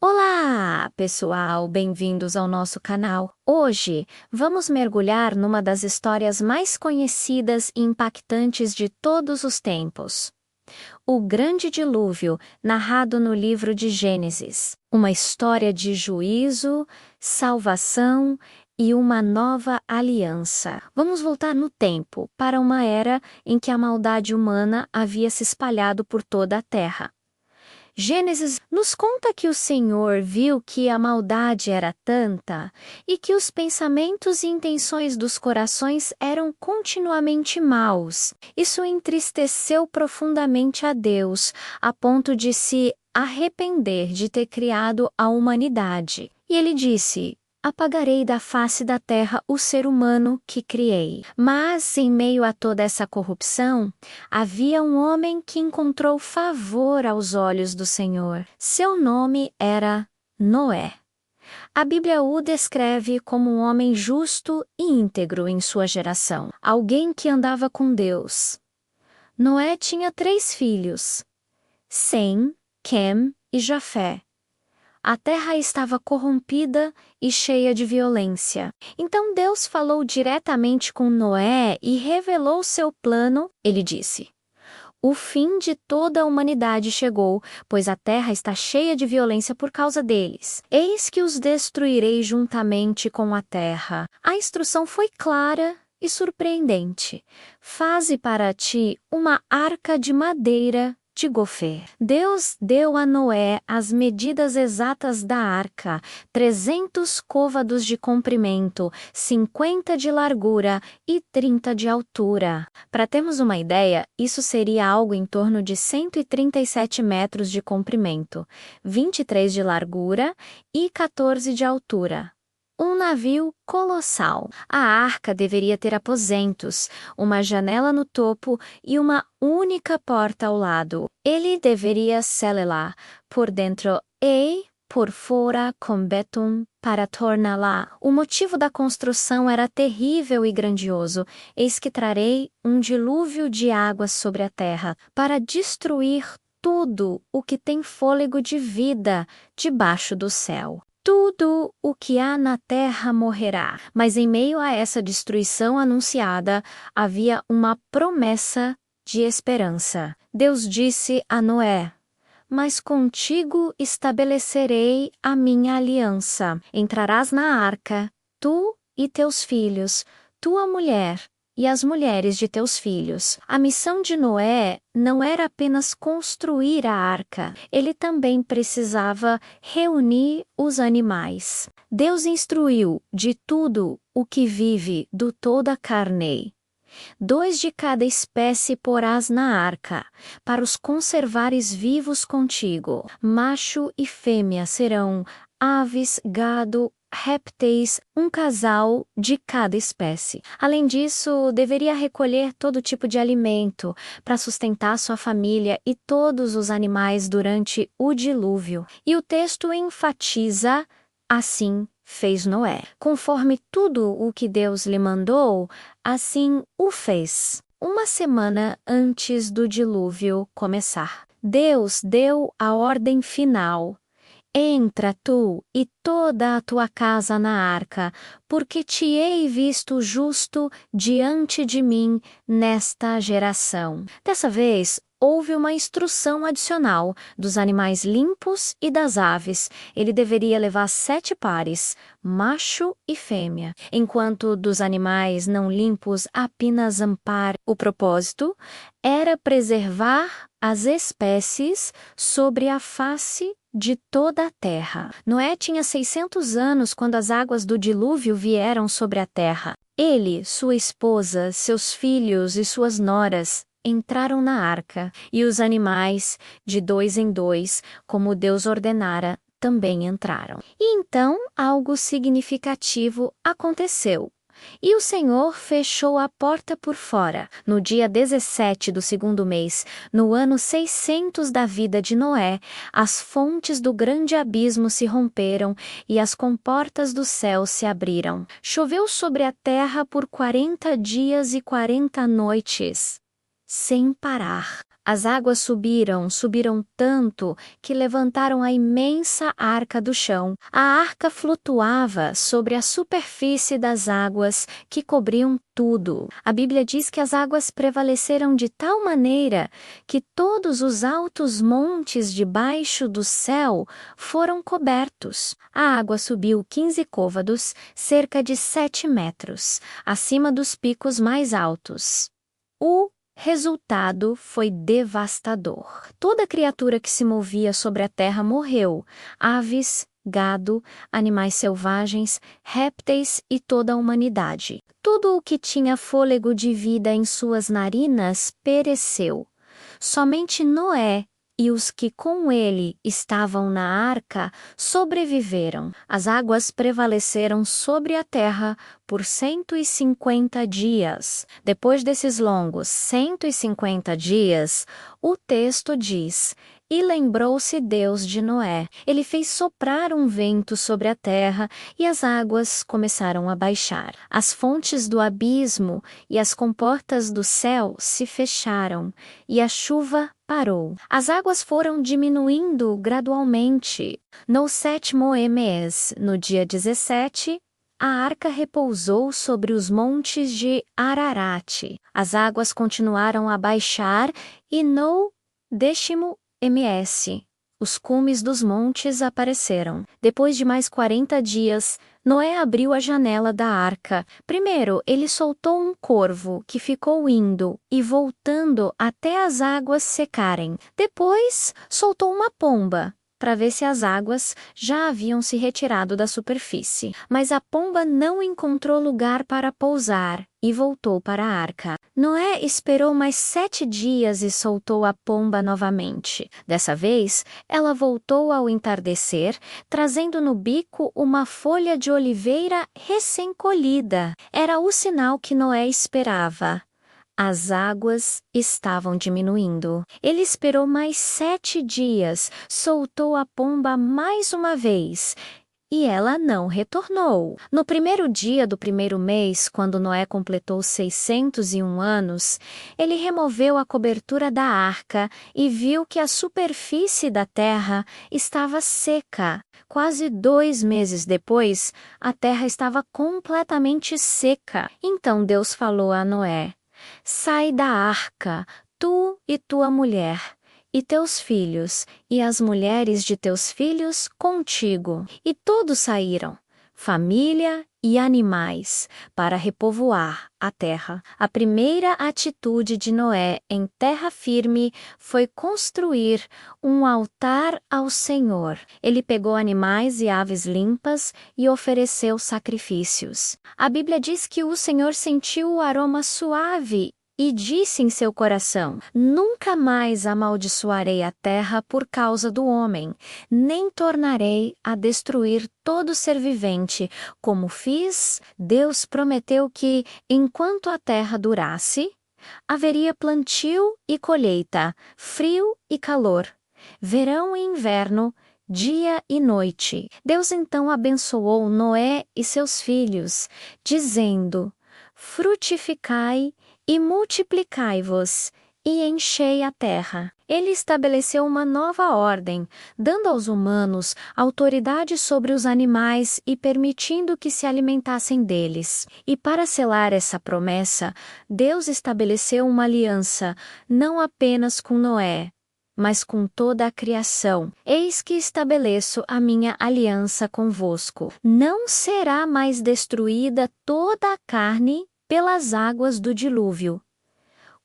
Olá, pessoal! Bem-vindos ao nosso canal. Hoje, vamos mergulhar numa das histórias mais conhecidas e impactantes de todos os tempos. O Grande Dilúvio, narrado no livro de Gênesis. Uma história de juízo, salvação e uma nova aliança. Vamos voltar no tempo, para uma era em que a maldade humana havia se espalhado por toda a terra. Gênesis nos conta que o Senhor viu que a maldade era tanta e que os pensamentos e intenções dos corações eram continuamente maus. Isso entristeceu profundamente a Deus, a ponto de se arrepender de ter criado a humanidade. E ele disse: apagarei da face da terra o ser humano que criei. Mas, em meio a toda essa corrupção, havia um homem que encontrou favor aos olhos do Senhor. Seu nome era Noé. A Bíblia o descreve como um homem justo e íntegro em sua geração, alguém que andava com Deus. Noé tinha 3 filhos, Sem, Quem e Jafé. A terra estava corrompida e cheia de violência. Então Deus falou diretamente com Noé e revelou seu plano. Ele disse: o fim de toda a humanidade chegou, pois a terra está cheia de violência por causa deles. Eis que os destruirei juntamente com a terra. A instrução foi clara e surpreendente. Faze para ti uma arca de madeira de gofer. Deus deu a Noé as medidas exatas da arca: 300 côvados de comprimento, 50 de largura e 30 de altura. Para termos uma ideia, isso seria algo em torno de 137 metros de comprimento, 23 de largura e 14 de altura. Um navio colossal. A arca deveria ter aposentos, uma janela no topo e uma única porta ao lado. Ele deveria cê-la por dentro e por fora com betum para torná-la. O motivo da construção era terrível e grandioso. Eis que trarei um dilúvio de águas sobre a terra para destruir tudo o que tem fôlego de vida debaixo do céu. Tudo o que há na terra morrerá. Mas em meio a essa destruição anunciada, havia uma promessa de esperança. Deus disse a Noé: mas contigo estabelecerei a minha aliança. Entrarás na arca, tu e teus filhos, tua mulher e as mulheres de teus filhos. A missão de Noé não era apenas construir a arca, ele também precisava reunir os animais. Deus instruiu: de tudo o que vive do toda a carne, 2 de cada espécie porás na arca, para os conservares vivos contigo. Macho e fêmea serão aves, gado, répteis, um casal de cada espécie. Além disso, deveria recolher todo tipo de alimento para sustentar sua família e todos os animais durante o dilúvio. E o texto enfatiza: assim fez Noé. Conforme tudo o que Deus lhe mandou, assim o fez. Uma semana antes do dilúvio começar, Deus deu a ordem final: entra tu e toda a tua casa na arca, porque te hei visto justo diante de mim nesta geração. Dessa vez, houve uma instrução adicional dos animais limpos e das aves. Ele deveria levar 7 pares, macho e fêmea, enquanto dos animais não limpos apenas um par. O propósito era preservar as espécies sobre a face de toda a terra. Noé tinha 600 anos quando as águas do dilúvio vieram sobre a terra. Ele, sua esposa, seus filhos e suas noras entraram na arca, e os animais, de 2 em 2, como Deus ordenara, também entraram. E então algo significativo aconteceu. E o Senhor fechou a porta por fora. No dia 17 do 2º mês, no ano 600 da vida de Noé, as fontes do grande abismo se romperam e as comportas do céu se abriram. Choveu sobre a terra por 40 dias e 40 noites, sem parar. As águas subiram tanto que levantaram a imensa arca do chão. A arca flutuava sobre a superfície das águas que cobriam tudo. A Bíblia diz que as águas prevaleceram de tal maneira que todos os altos montes debaixo do céu foram cobertos. A água subiu 15 côvados, cerca de 7 metros, acima dos picos mais altos. O resultado foi devastador. Toda criatura que se movia sobre a terra morreu: aves, gado, animais selvagens, répteis e toda a humanidade. Tudo o que tinha fôlego de vida em suas narinas pereceu. Somente Noé e os que com ele estavam na arca sobreviveram. As águas prevaleceram sobre a terra por 150 dias. Depois desses longos 150 dias, o texto diz: "E lembrou-se Deus de Noé. Ele fez soprar um vento sobre a terra e as águas começaram a baixar. As fontes do abismo e as comportas do céu se fecharam e a chuva parou. As águas foram diminuindo gradualmente. No 7º mês, no dia 17, a arca repousou sobre os montes de Ararat. As águas continuaram a baixar e no 10º ms, os cumes dos montes apareceram. Depois de mais 40 dias, Noé abriu a janela da arca. Primeiro, ele soltou um corvo que ficou indo e voltando até as águas secarem. Depois, soltou uma pomba para ver se as águas já haviam se retirado da superfície. Mas a pomba não encontrou lugar para pousar e voltou para a arca. Noé esperou mais 7 dias e soltou a pomba novamente. Dessa vez, ela voltou ao entardecer, trazendo no bico uma folha de oliveira recém-colhida. Era o sinal que Noé esperava. As águas estavam diminuindo. Ele esperou mais 7 dias, soltou a pomba mais uma vez e ela não retornou. No primeiro dia do primeiro mês, quando Noé completou 601 anos, ele removeu a cobertura da arca e viu que a superfície da terra estava seca. Quase 2 meses depois, a terra estava completamente seca. Então Deus falou a Noé: "Sai da arca, tu e tua mulher, e teus filhos, e as mulheres de teus filhos contigo." E todos saíram, família e animais, para repovoar a terra. A primeira atitude de Noé em terra firme foi construir um altar ao Senhor. Ele pegou animais e aves limpas e ofereceu sacrifícios. A Bíblia diz que o Senhor sentiu o aroma suave e disse em seu coração: "Nunca mais amaldiçoarei a terra por causa do homem, nem tornarei a destruir todo ser vivente. Como fiz, Deus prometeu que, enquanto a terra durasse, haveria plantio e colheita, frio e calor, verão e inverno, dia e noite." Deus então abençoou Noé e seus filhos, dizendo: "Frutificai e multiplicai-vos, e enchei a terra." Ele estabeleceu uma nova ordem, dando aos humanos autoridade sobre os animais e permitindo que se alimentassem deles. E para selar essa promessa, Deus estabeleceu uma aliança, não apenas com Noé, mas com toda a criação. "Eis que estabeleço a minha aliança convosco. Não será mais destruída toda a carne pelas águas do dilúvio."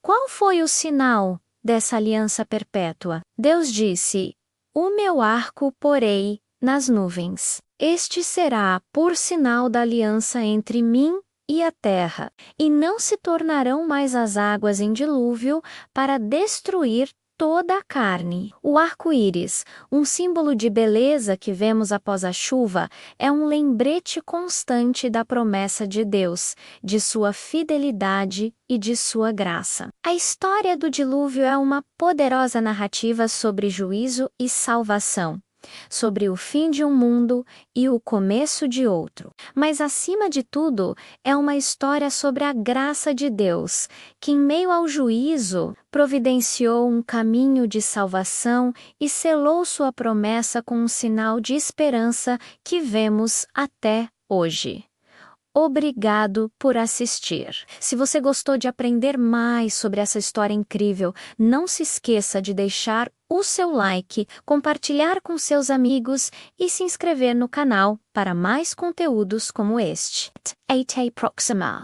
Qual foi o sinal dessa aliança perpétua? Deus disse: "O meu arco porei nas nuvens. Este será por sinal da aliança entre mim e a terra, e não se tornarão mais as águas em dilúvio para destruir toda a carne." O arco-íris, um símbolo de beleza que vemos após a chuva, é um lembrete constante da promessa de Deus, de sua fidelidade e de sua graça. A história do dilúvio é uma poderosa narrativa sobre juízo e salvação. sobre o fim de um mundo e o começo de outro. Mas, acima de tudo, é uma história sobre a graça de Deus, que, em meio ao juízo, providenciou um caminho de salvação e selou sua promessa com um sinal de esperança que vemos até hoje. Obrigado por assistir. Se você gostou de aprender mais sobre essa história incrível, não se esqueça de deixar o seu like, compartilhar com seus amigos e se inscrever no canal para mais conteúdos como este. Até a próxima!